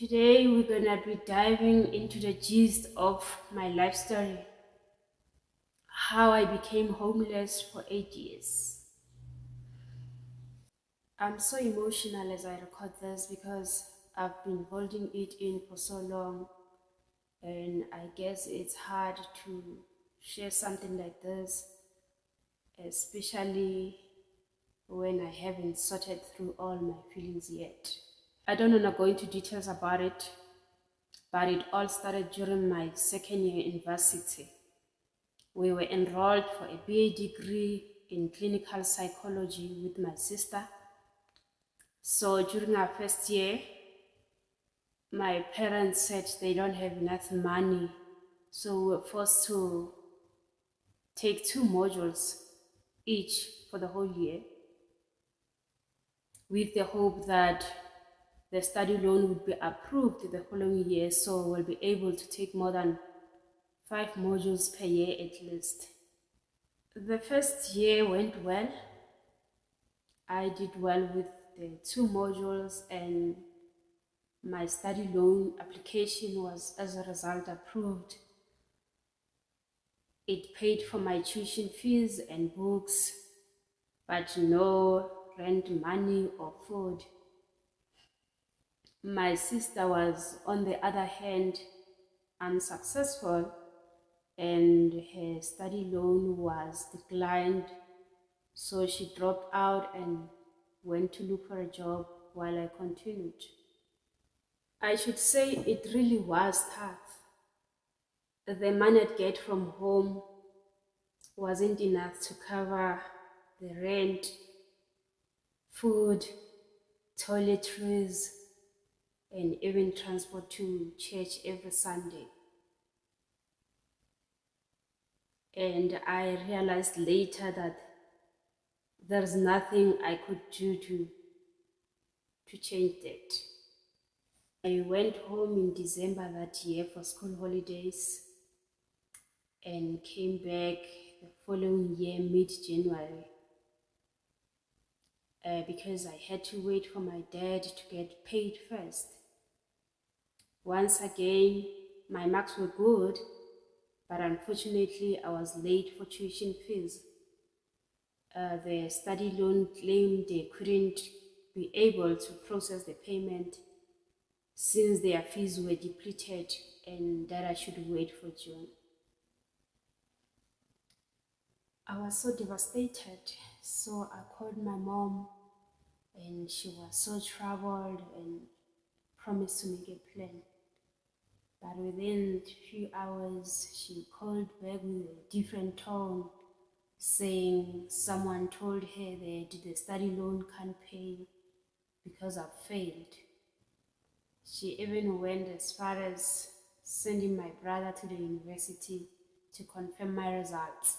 Today we're gonna be diving into the gist of my life story, how I became homeless for 8 years. I'm so emotional as I record this because I've been holding it in for so long, and I guess it's hard to share something like this, especially when I haven't sorted through all my feelings yet. I don't want to go into details about it, but it all started during my second year university. We were enrolled for a BA degree in clinical psychology with my sister. So during our first year, my parents said they don't have enough money. So we were forced to take two modules each for the whole year, with the hope that the study loan would be approved the following year, so we'll be able to take more than 5 modules per year at least. The first year went well. I did well with the two modules, and my study loan application was as a result approved. It paid for my tuition fees and books, but no rent money or food. My sister was, on the other hand, unsuccessful, and her study loan was declined, so she dropped out and went to look for a job while I continued. I should say it really was tough. The money I'd get from home wasn't enough to cover the rent, food, toiletries, and even transport to church every Sunday. And I realized later that there's nothing I could do to change that. I went home in December that year for school holidays and came back the following year, mid-January, because I had to wait for my dad to get paid first. Once again, my marks were good, but unfortunately I was late for tuition fees. The study loan claimed they couldn't be able to process the payment since their fees were depleted, and that I should wait for June. I was so devastated, so I called my mom, and she was so troubled and promised to make a plan. But within a few hours, she called back with a different tone, saying someone told her that the study loan can't pay because I've failed. She even went as far as sending my brother to the university to confirm my results.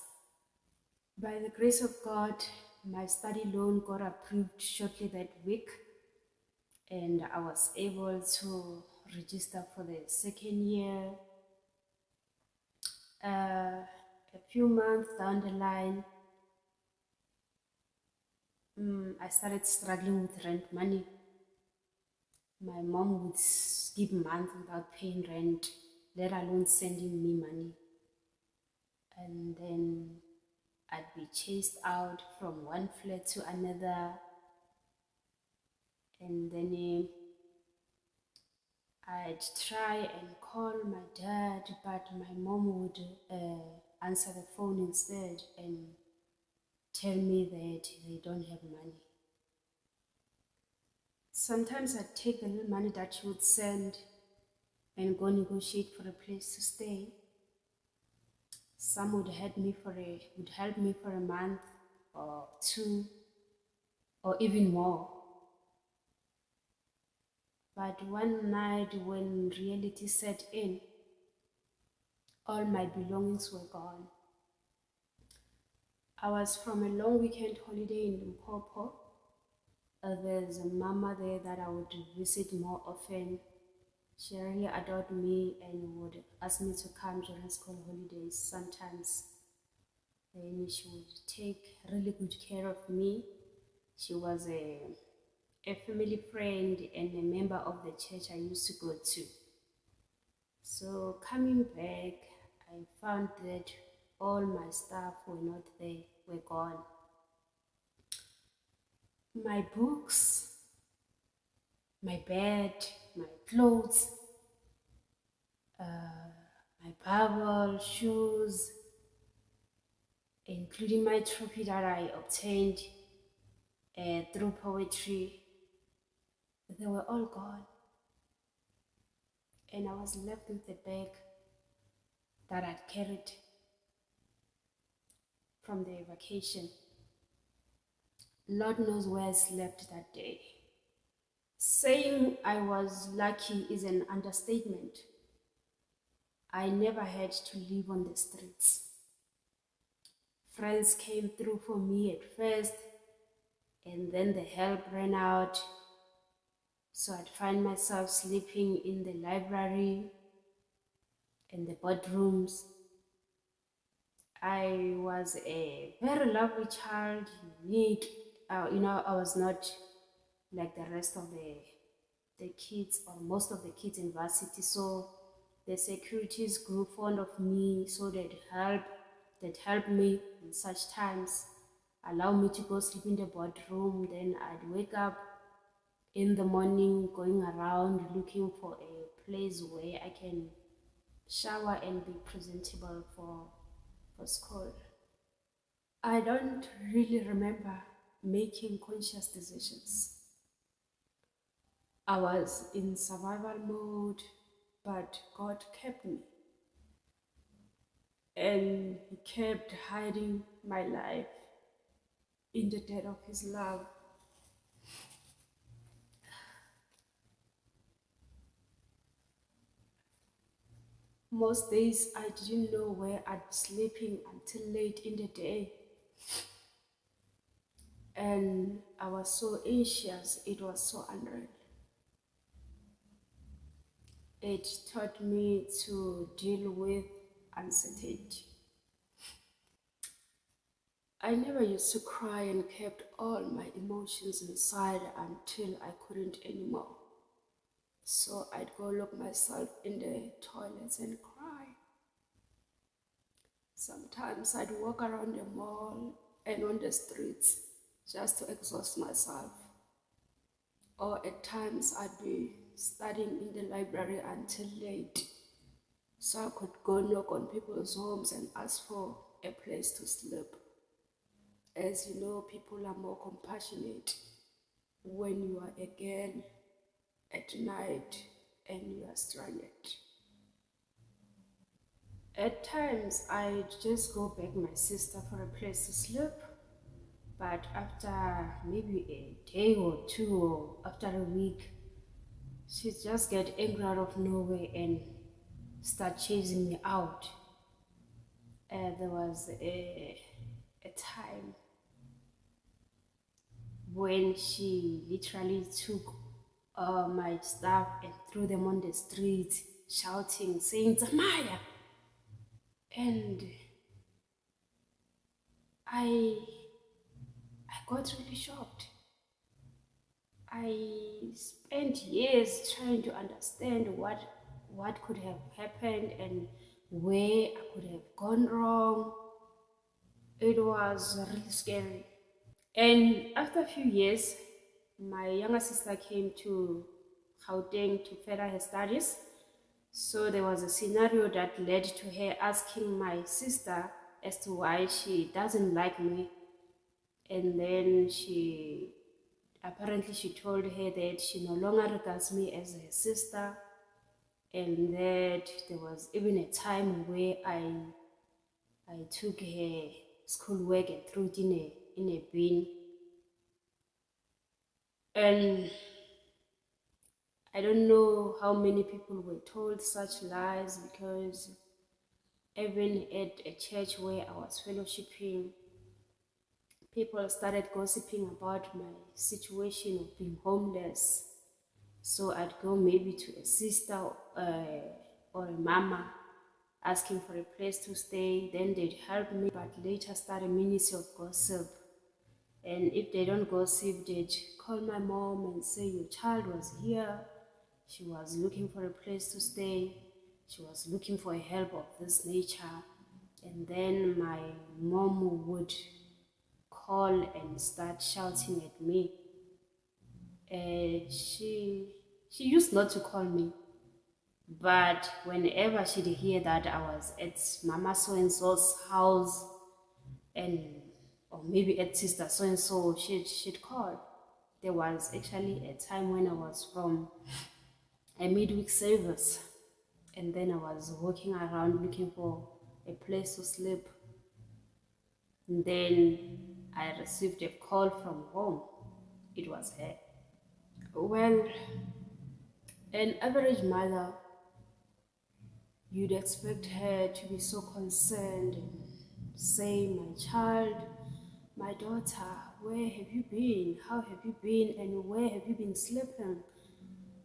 By the grace of God, my study loan got approved shortly that week, and I was able to register for the second year. A few months down the line, I started struggling with rent money. My mom would skip months without paying rent, let alone sending me money. And then I'd be chased out from one flat to another, and then I'd try and call my dad, but my mom would answer the phone instead and tell me that they don't have money. Sometimes I'd take the little money that she would send and go negotiate for a place to stay. Some would help me for a month or two or even more. But one night when reality set in, all my belongings were gone. I was from a long weekend holiday in Limpopo. There's a mama there that I would visit more often. She really adored me and would ask me to come during school holidays sometimes. Then she would take really good care of me. She was a a family friend and a member of the church I used to go to. So coming back, I found that all my stuff were not there, were gone. My books, my bed, my clothes, my Bible, shoes, including my trophy that I obtained through poetry, they were all gone. And I was left with the bag that I'd carried from the vacation. Lord knows where I slept that day. Saying I was lucky is an understatement. I never had to live on the streets. Friends came through for me at first, and then the help ran out. So I'd find myself sleeping in the library, in the bedrooms. I was a very lovely child, unique. I was not like the rest of the kids or most of the kids in varsity. So the securities grew fond of me, so they'd help me in such times, allow me to go sleep in the bedroom. Then I'd wake up in the morning going around looking for a place where I can shower and be presentable for school. I don't really remember making conscious decisions. I was in survival mode, but God kept me and He kept hiding my life in the depth of His love. Most days I didn't know where I'd be sleeping until late in the day. And I was so anxious, it was so unreal. It taught me to deal with uncertainty. I never used to cry and kept all my emotions inside until I couldn't anymore. So I'd go lock myself in the toilets and cry. Sometimes I'd walk around the mall and on the streets just to exhaust myself. Or at times I'd be studying in the library until late so I could go knock on people's homes and ask for a place to sleep. As you know, people are more compassionate when you are a girl at night and you are stranded. At times, I'd just go beg my sister for a place to sleep, but after maybe a day or two, or after a week, she'd just get angry out of nowhere and start chasing me out. There was a time when she literally took my stuff and threw them on the street, shouting, saying, "Zamaya!" And I, I got really shocked. I spent years trying to understand what could have happened and where I could have gone wrong. It was really scary. And after a few years, my younger sister came to Gauteng to further her studies. So there was a scenario that led to her asking my sister as to why she doesn't like me. And then she told her that she no longer regards me as her sister, and that there was even a time where I took her schoolwork and threw it in a bin. And I don't know how many people were told such lies, because even at a church where I was fellowshipping, people started gossiping about my situation of being homeless. So I'd go maybe to a sister or a mama asking for a place to stay. Then they'd help me, but later started a ministry of gossip. And if they don't gossip, they'd call my mom and say, your child was here. She was looking for a place to stay. She was looking for help of this nature. And then my mom would call and start shouting at me. She used not to call me, but whenever she'd hear that I was at Mama so and so's house, and or maybe at Sister so and so, she'd call. There was actually a time when I was from a midweek service, and then I was walking around looking for a place to sleep. And then I received a call from home. It was her. Well, an average mother, you'd expect her to be so concerned and say, my child, my daughter, where have you been? How have you been? And where have you been sleeping?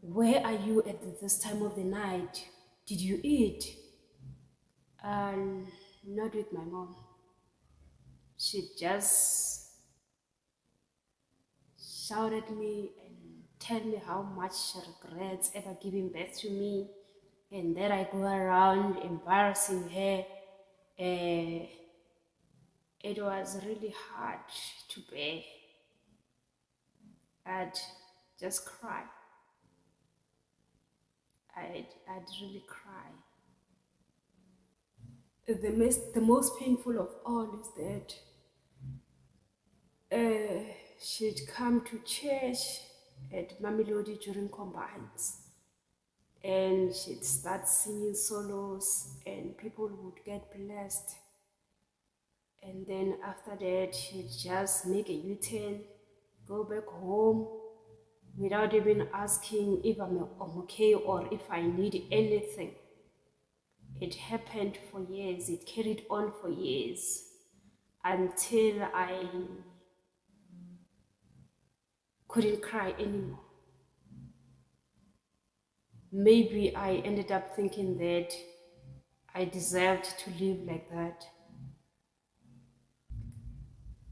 Where are you at this time of the night? Did you eat? Not with my mom. She'd just shout at me and tell me how much she regrets ever giving birth to me, and that I go around embarrassing her. It was really hard to bear. I'd just cry. I'd really cry. The most painful of all is that she'd come to church at Mamelodi during combines, and she'd start singing solos and people would get blessed. And then after that, she'd just make a U-turn, go back home without even asking if I'm okay or if I need anything. It happened for years, it carried on for years until I couldn't cry anymore. Maybe I ended up thinking that I deserved to live like that.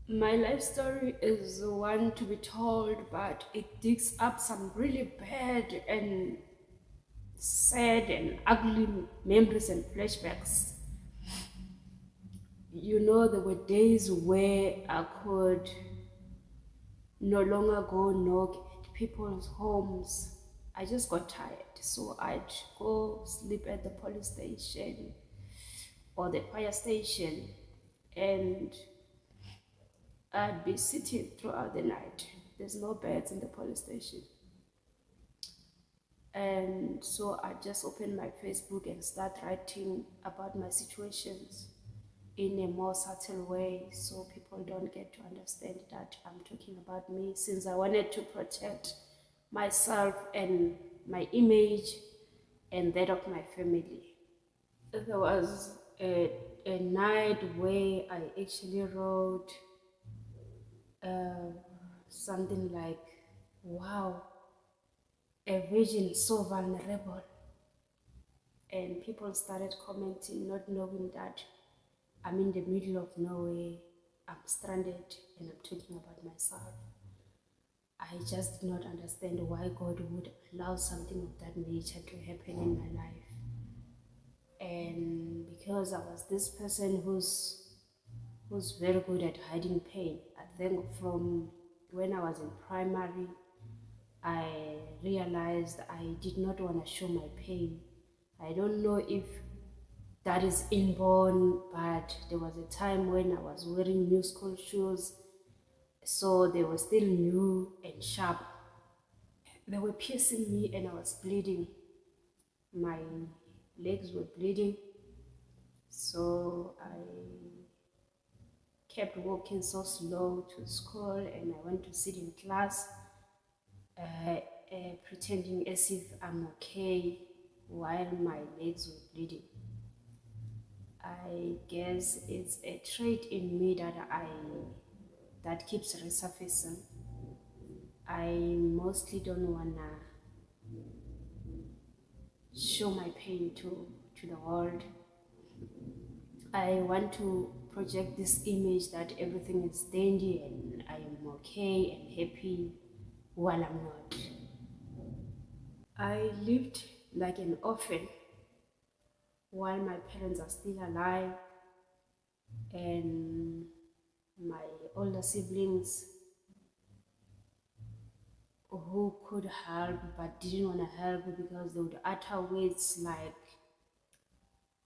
My life story is one to be told, but it digs up some really bad and sad and ugly memories and flashbacks. There were days where I could no longer go knock at people's homes. I just got tired, so I'd go sleep at the police station or the fire station, and I'd be sitting throughout the night. There's no beds in the police station. And so I just open my Facebook and start writing about my situations in a more subtle way so people don't get to understand that I'm talking about me, since I wanted to protect myself and my image and that of my family. There was a night where I actually wrote something like, wow, a virgin so vulnerable. And people started commenting, not knowing that I'm in the middle of nowhere, I'm stranded, and I'm talking about myself. I just did not understand why God would allow something of that nature to happen in my life. And because I was this person who's very good at hiding pain, I think from when I was in primary, I realized I did not want to show my pain. I don't know if that is inborn, but there was a time when I was wearing new school shoes, so they were still new and sharp. They were piercing me and I was bleeding. My legs were bleeding, so I kept walking so slow to school, and I went to sit in class pretending as if I'm okay while my legs were bleeding. I guess it's a trait in me that keeps resurfacing. I mostly don't wanna show my pain to the world. I want to project this image that everything is dandy and I am okay and happy while I'm not. I lived like an orphan while my parents are still alive, and my older siblings who could help but didn't want to help because they would utter words like,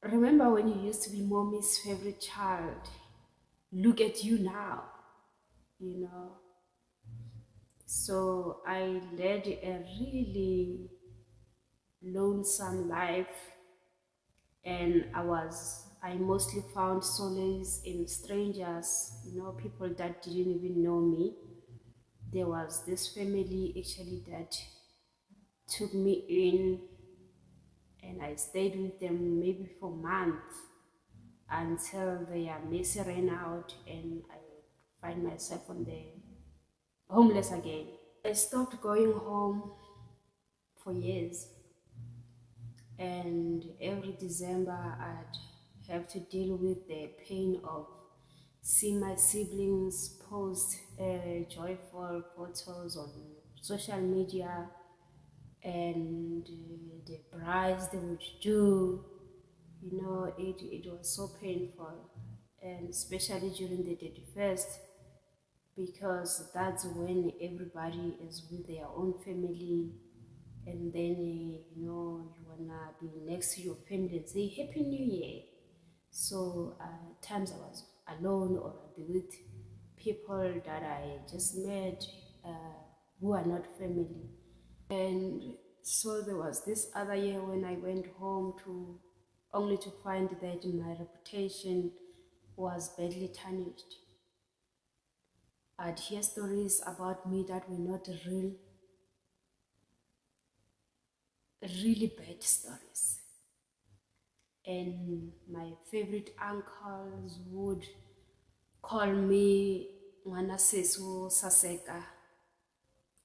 remember when you used to be mommy's favorite child? Look at you now, you know. So I led a really lonesome life, and I mostly found solace in strangers, people that didn't even know me. There was this family actually that took me in, and I stayed with them maybe for months until their mercy ran out and I find myself on the homeless again. I stopped going home for years, and every December I'd have to deal with the pain of seeing my siblings post joyful photos on social media, and the price they would do, it was so painful, and especially during the 31st, because that's when everybody is with their own family, and then you wanna be next to your family and say Happy New Year. So times I was alone, or I'd be with people that I just met, who are not family. And so there was this other year when I went home to only to find that my reputation was badly tarnished. I'd hear stories about me that were not real, really bad stories. And my favorite uncles would call me Ngwana Sesu Saseka,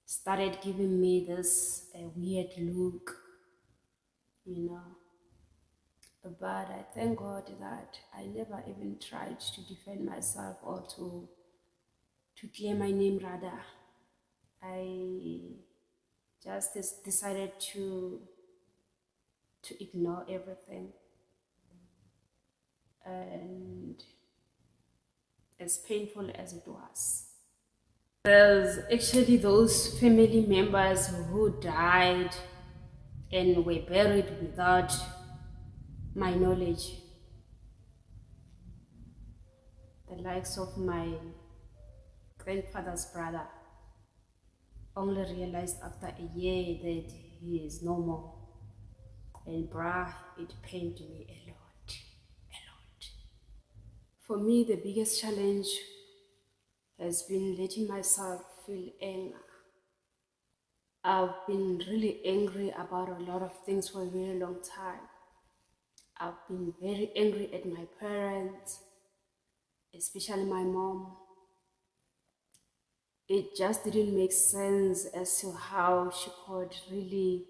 started giving me this weird look, you know. But I thank God that I never even tried to defend myself or to clear my name rather. I just decided to ignore everything. And as painful as it was, there's actually those family members who died and were buried without my knowledge. The likes of my grandfather's brother only realized after a year that he is no more. And bruh, it pained me a lot, a lot. For me, the biggest challenge has been letting myself feel anger. I've been really angry about a lot of things for a very long time. I've been very angry at my parents, especially my mom. It just didn't make sense as to how she could really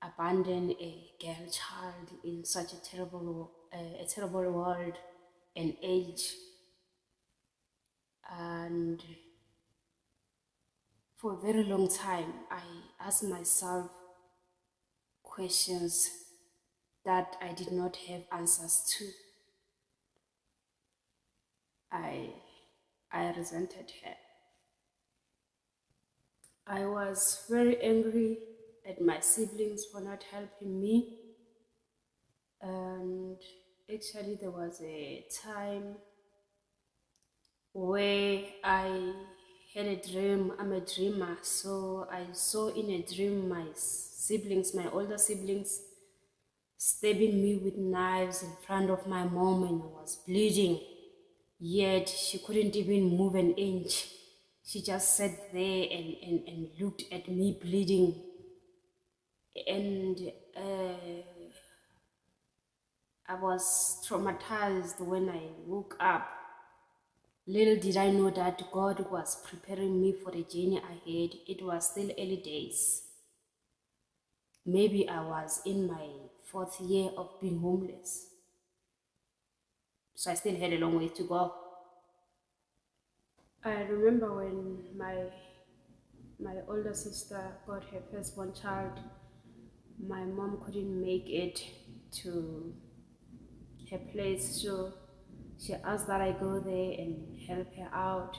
abandon a girl child in such a terrible world and age. And for a very long time, I asked myself questions that I did not have answers to. I resented her. I was very angry at my siblings for not helping me. And actually, there was a time where I had a dream. I'm a dreamer, so I saw in a dream my siblings, my older siblings, stabbing me with knives in front of my mom, and I was bleeding. Yet she couldn't even move an inch. She just sat there and looked at me bleeding. And I was traumatized when I woke up. Little did I know that God was preparing me for the journey ahead. It was still early days. Maybe I was in my 4th year of being homeless. So I still had a long way to go. I remember when my older sister got her firstborn child, my mom couldn't make it to her place, so she asked that I go there and help her out.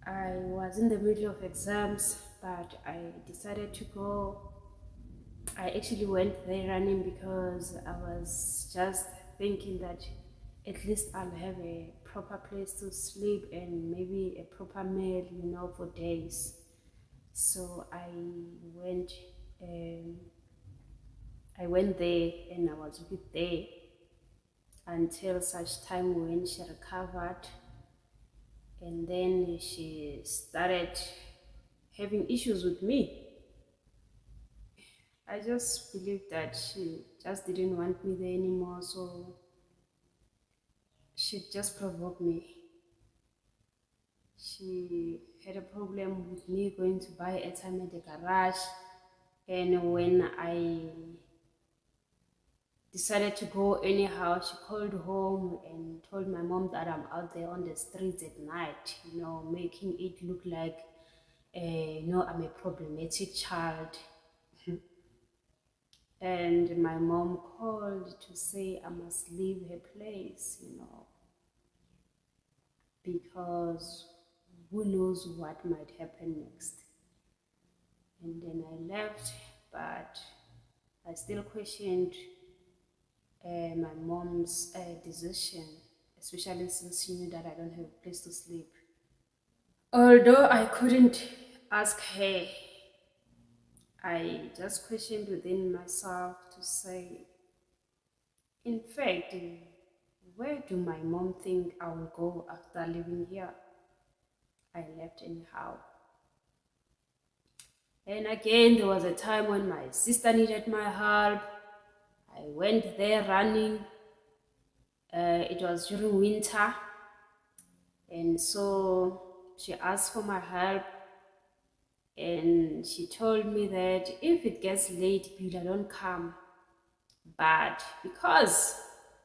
I was in the middle of exams, but I decided to go. I actually went there running because I was just thinking that at least I'll have a proper place to sleep and maybe a proper meal, for days. So went, um, I went there and I was with there until such time when she recovered, and then she started having issues with me. I just believed that she just didn't want me there anymore, so she just provoked me. She had a problem with me going to buy airtime at the garage, and when I decided to go anyhow, she called home and told my mom that I'm out there on the streets at night, making it look like, I'm a problematic child. And my mom called to say I must leave her place, because who knows what might happen next. And then I left, but I still questioned my mom's decision, especially since she knew that I don't have a place to sleep. Although I couldn't ask her, I just questioned within myself to say, in fact, where do my mom think I will go after living here? I left anyhow. And again, there was a time when my sister needed my help. I went there running. It was during winter, and so she asked for my help, and she told me that if it gets late, Beulah, don't come. But because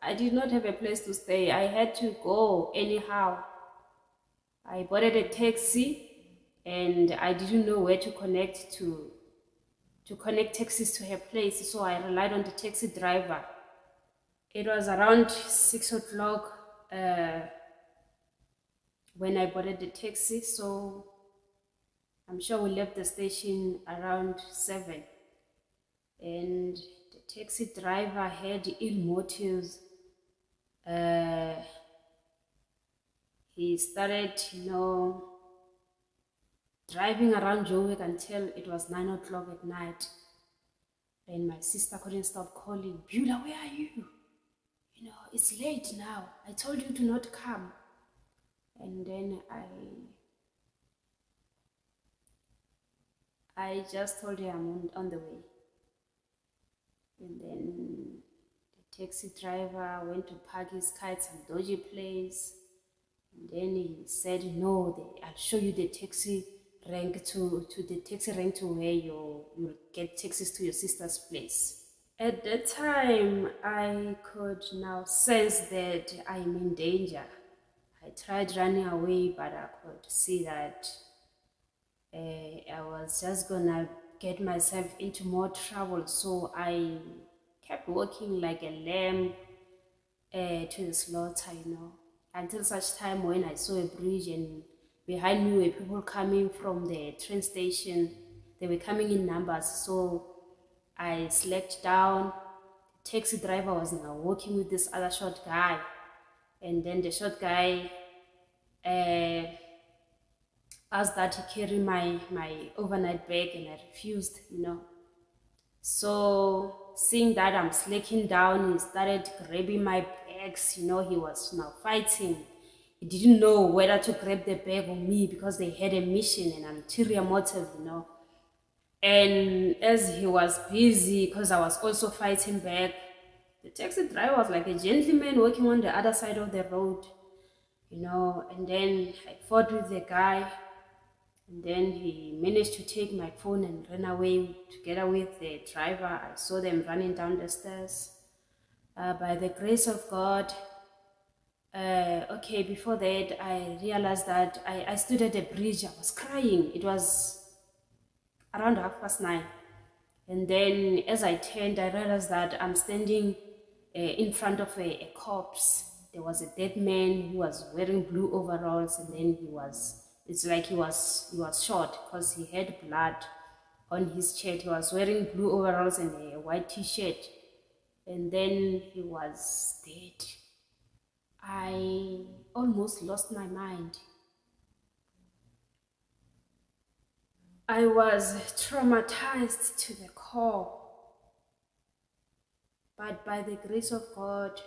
I did not have a place to stay, I had to go anyhow. I boarded a taxi, and I didn't know where to connect taxis to her place, so I relied on the taxi driver. It was around 6 o'clock when I boarded the taxi, so I'm sure we left the station around 7. And the taxi driver had ill motives. Uh, he started, driving around Joburg until it was 9 o'clock at night. And my sister couldn't stop calling, Beulah, where are you? It's late now. I told you to not come. And then I just told her I'm on the way. And then the taxi driver went to park his car at some dodgy place. And then he said, no, I'll show you the taxi rank to the taxi rank to where you'll get taxis to your sister's place. At that time, I could now sense that I'm in danger. I tried running away, but I could see that I was just gonna get myself into more trouble. So I kept walking like a lamb to the slaughter, until such time when I saw a bridge, and behind me were people coming from the train station. They were coming in numbers, so I slacked down. The taxi driver was now walking with this other short guy, and then the short guy uh, asked that he carry my overnight bag, and I refused, So seeing that I'm slacking down, he started grabbing my bags. He was now fighting. He didn't know whether to grab the bag or me because they had a mission and ulterior motive. And as he was busy, because I was also fighting back, the taxi driver was like a gentleman walking on the other side of the road. And then I fought with the guy, and then he managed to take my phone and ran away together with the driver. I saw them running down the stairs. By the grace of God, Okay, before that, I realized that I stood at a bridge. I was crying. It was around 9:30. And then as I turned, I realized that I'm standing in front of a corpse. There was a dead man who was wearing blue overalls, and then it's like he was shot because he had blood on his shirt. He was wearing blue overalls and a white t-shirt, and then he was dead. I almost lost my mind. I was traumatized to the core, but by the grace of God,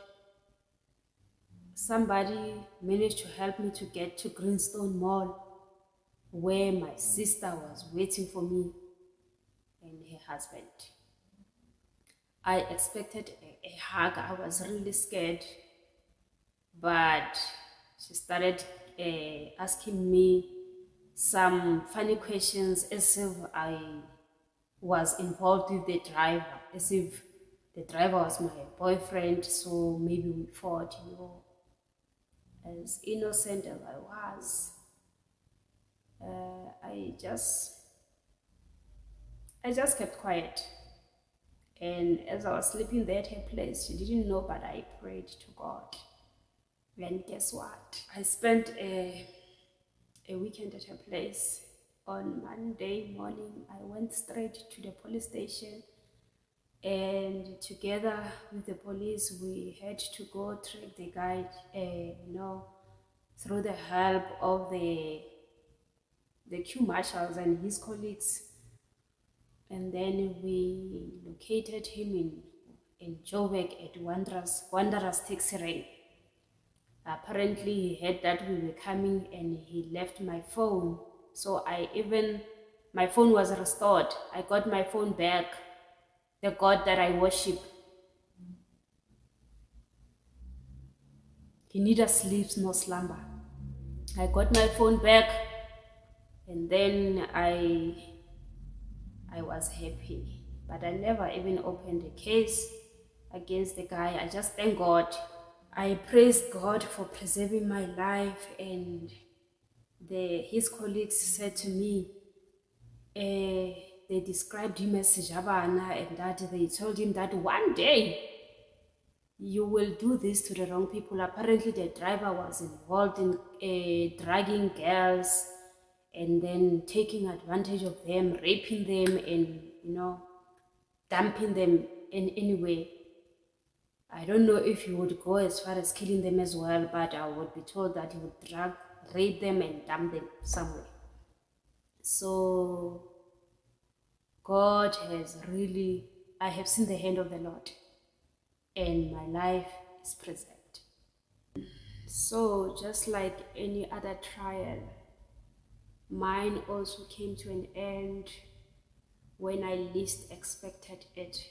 somebody managed to help me to get to Greenstone Mall, where my sister was waiting for me and her husband. I expected a hug. I was really scared, but she started asking me some funny questions as if I was involved with the driver, as if the driver was my boyfriend, so maybe we fought. As innocent as I was, I just kept quiet. And as I was sleeping there at her place, she didn't know, but I prayed to God. And guess what? I spent a weekend at her place. On Monday morning, I went straight to the police station, and together with the police, we had to go track the guy, through the help of the Q marshals and his colleagues. And then we located him in Joburg at Wanderers taxi rank. Apparently, he heard that we were coming and he left my phone. So my phone was restored. I got my phone back. The God that I worship, he neither sleeps nor slumber. I got my phone back, and then I was happy. But I never even opened a case against the guy. I just thank God. I praised God for preserving my life, and his colleagues said to me, they described him as Jabana, and that they told him that one day you will do this to the wrong people. Apparently, the driver was involved in dragging girls and then taking advantage of them, raping them, and dumping them in any way. I don't know if he would go as far as killing them as well, but I would be told that he would drag, rape them, and dump them somewhere. So God has really, I have seen the hand of the Lord, and my life is preserved. So just like any other trial, mine also came to an end when I least expected it.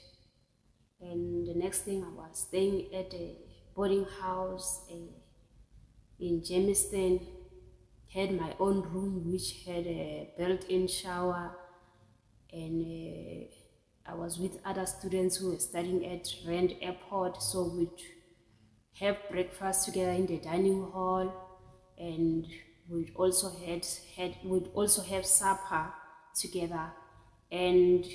And the next thing, I was staying at a boarding house in Jamestown, had my own room which had a built-in shower, and I was with other students who were studying at Rand Airport, so we'd have breakfast together in the dining hall, and we'd also have supper together. And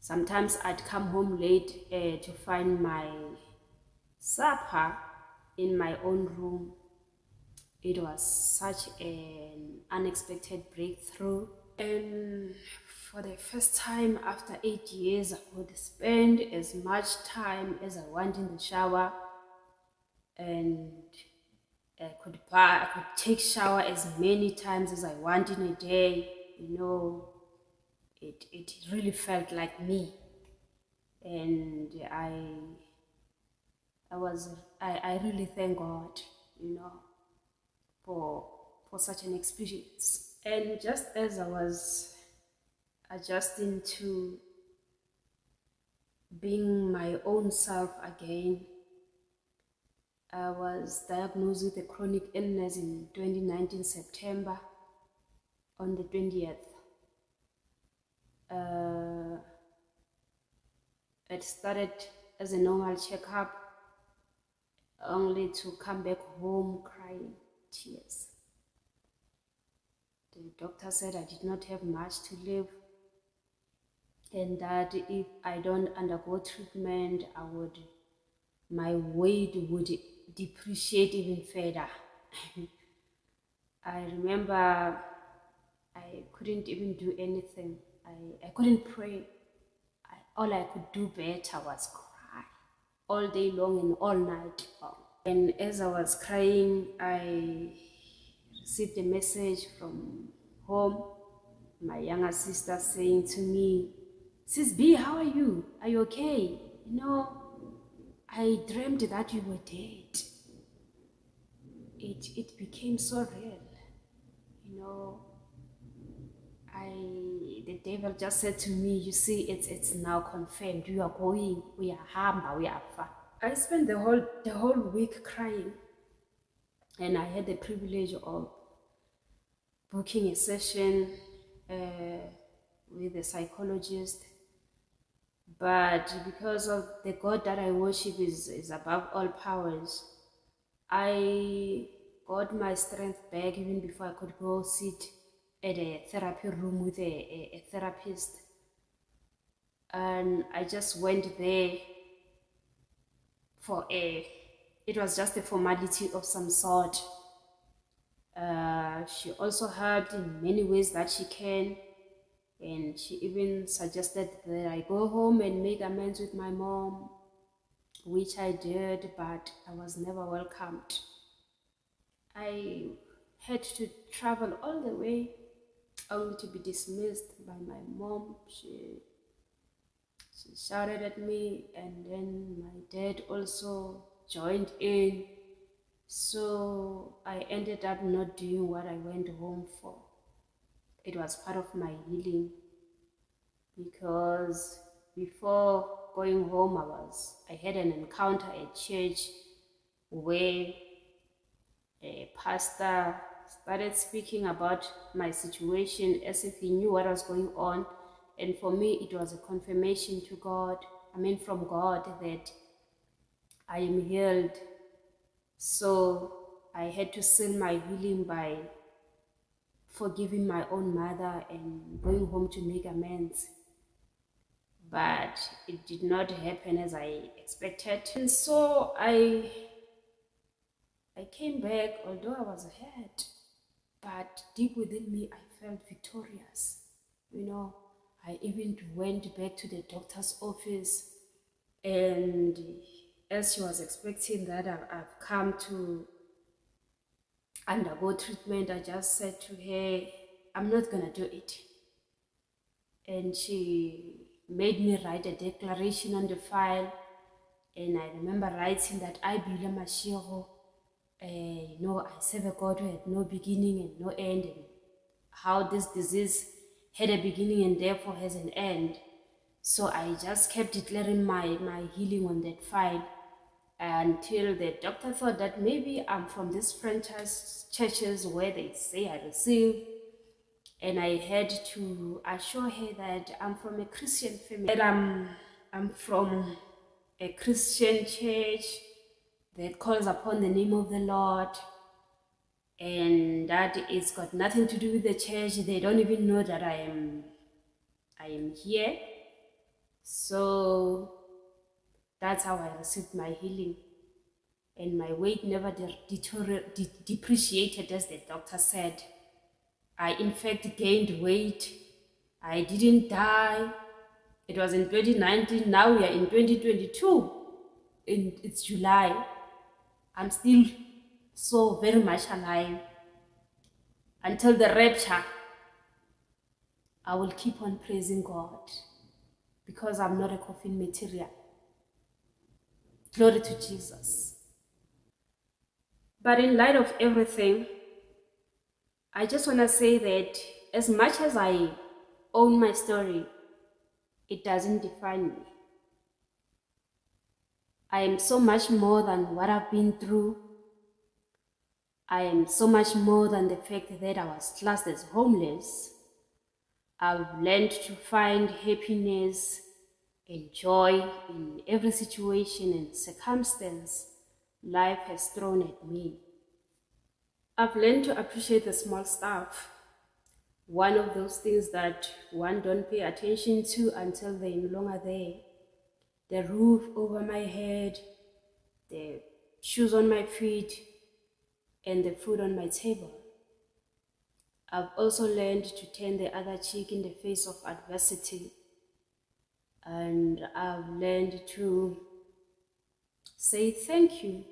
sometimes I'd come home late to find my supper in my own room. It was such an unexpected breakthrough. And for the first time after 8 years, I would spend as much time as I want in the shower, and I could take shower as many times as I want in a day. It really felt like me, and I really thank God, for such an experience. And just as I was adjusting to being my own self again, I was diagnosed with a chronic illness in 2019 September on the 20th. It started as a normal checkup. only to come back home crying tears. The doctor said I did not have much to live, and that if I don't undergo treatment, my weight would depreciate even further. I remember I couldn't even do anything. I couldn't pray. All I could do better was cry all day long and all night long. And as I was crying, I received a message from home, my younger sister saying to me, "Sis B, how are you? Are you okay? I dreamed that you were dead." It became so real. The devil just said to me, "You see, it's now confirmed. You are going. We are hamba. We are far." I spent the whole week crying, and I had the privilege of booking a session with a psychologist. But because of the God that I worship is above all powers, I got my strength back even before I could go sit at a therapy room with a therapist. And I just went there it was just a formality of some sort. She also helped in many ways that she can. And she even suggested that I go home and make amends with my mom, which I did, but I was never welcomed. I had to travel all the way only to be dismissed by my mom. She shouted at me, and then my dad also joined in. So I ended up not doing what I went home for. It was part of my healing, because before going home, I had an encounter at church where a pastor started speaking about my situation as if he knew what was going on. And for me, it was a confirmation from God, that I am healed. So I had to seal my healing by forgiving my own mother and going home to make amends. But it did not happen as I expected. And so I came back, although I was hurt, but deep within me, I felt victorious. I even went back to the doctor's office, and as she was expecting that I've come to undergo treatment, I just said to her, "I'm not gonna do it." And she made me write a declaration on the file, and I remember writing that I, Beulah, I serve a God who had no beginning and no end, and how this disease had a beginning and therefore has an end. So I just kept declaring my healing on that file until the doctor thought that maybe I'm from these franchise churches where they say I receive. And I had to assure her that I'm from a Christian family, that I'm from a Christian church that calls upon the name of the Lord, and that it's got nothing to do with the church. They don't even know that I am here. So that's how I received my healing, and my weight never depreciated, as the doctor said. I in fact gained weight. I didn't die. It was in 2019. Now we are in 2022. It's July. I'm still so very much alive. Until the rapture, I will keep on praising God, because I'm not a coffin material. Glory to Jesus. But in light of everything, I just want to say that as much as I own my story, it doesn't define me. I am so much more than what I've been through. I am so much more than the fact that I was classed as homeless. I've learned to find happiness and joy in every situation and circumstance life has thrown at me. I've learned to appreciate the small stuff. One of those things that one don't pay attention to until they're no longer there. The roof over my head, the shoes on my feet, and the food on my table. I've also learned to turn the other cheek in the face of adversity. And I've learned to say thank you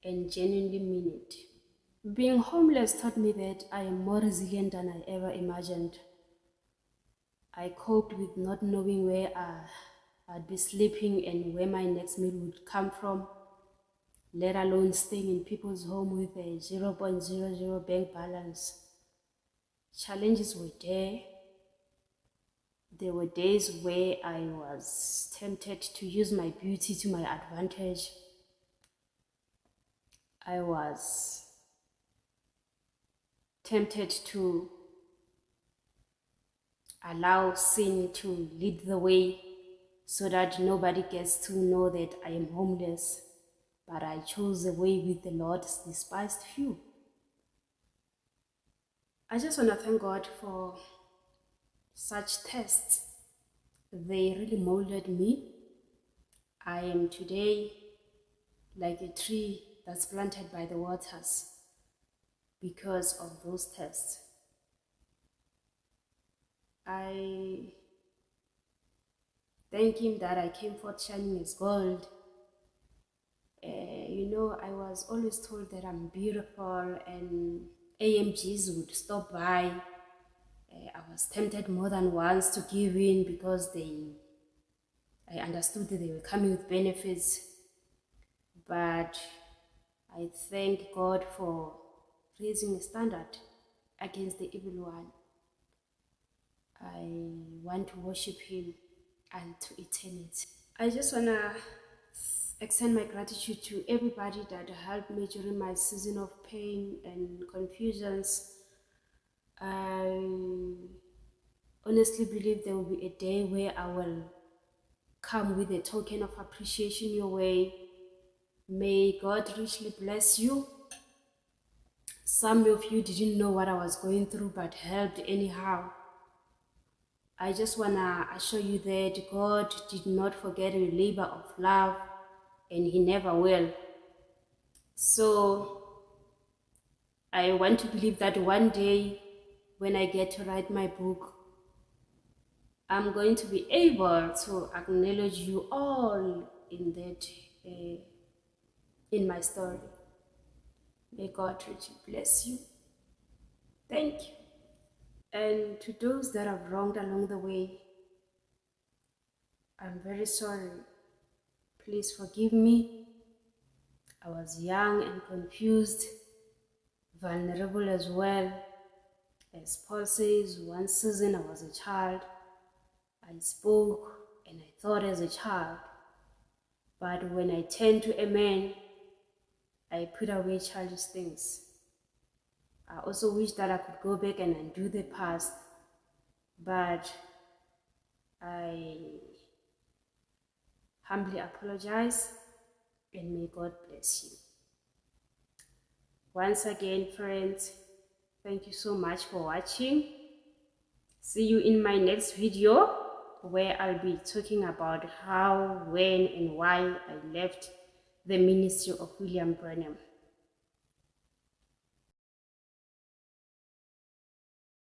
and genuinely mean it. Being homeless taught me that I am more resilient than I ever imagined. I coped with not knowing where I'd be sleeping and where my next meal would come from, let alone staying in people's home with a 0.00 bank balance. Challenges were there. There were days where I was tempted to use my beauty to my advantage. I was tempted to allow sin to lead the way so that nobody gets to know that I am homeless. But I chose the way with the Lord's despised few. I just want to thank God for such tests. They really molded me. I am today like a tree that's planted by the waters because of those tests. I thank Him that I came forth shining as gold. I was always told that I'm beautiful and AMGs would stop by. I was tempted more than once to give in because I understood that they were coming with benefits. But I thank God for raising a standard against the evil one. I want to worship Him unto eternity. I just want to extend my gratitude to everybody that helped me during my season of pain and confusions. I honestly believe there will be a day where I will come with a token of appreciation your way. May God richly bless you. Some of you didn't know what I was going through but helped anyhow. I just want to assure you that God did not forget your labor of love, and He never will. So I want to believe that one day when I get to write my book, I'm going to be able to acknowledge you all in that, in my story. May God richly bless you. Thank you. And to those that I've wronged along the way, I'm very sorry. Please forgive me. I was young and confused, vulnerable as well. As Paul says, one season I was a child. I spoke and I thought as a child. But when I turned to a man, I put away childish things. I also wish that I could go back and undo the past. But I humbly apologize, and may God bless you. Once again, friends, thank you so much for watching. See you in my next video, where I'll be talking about how, when, and why I left the ministry of William Branham.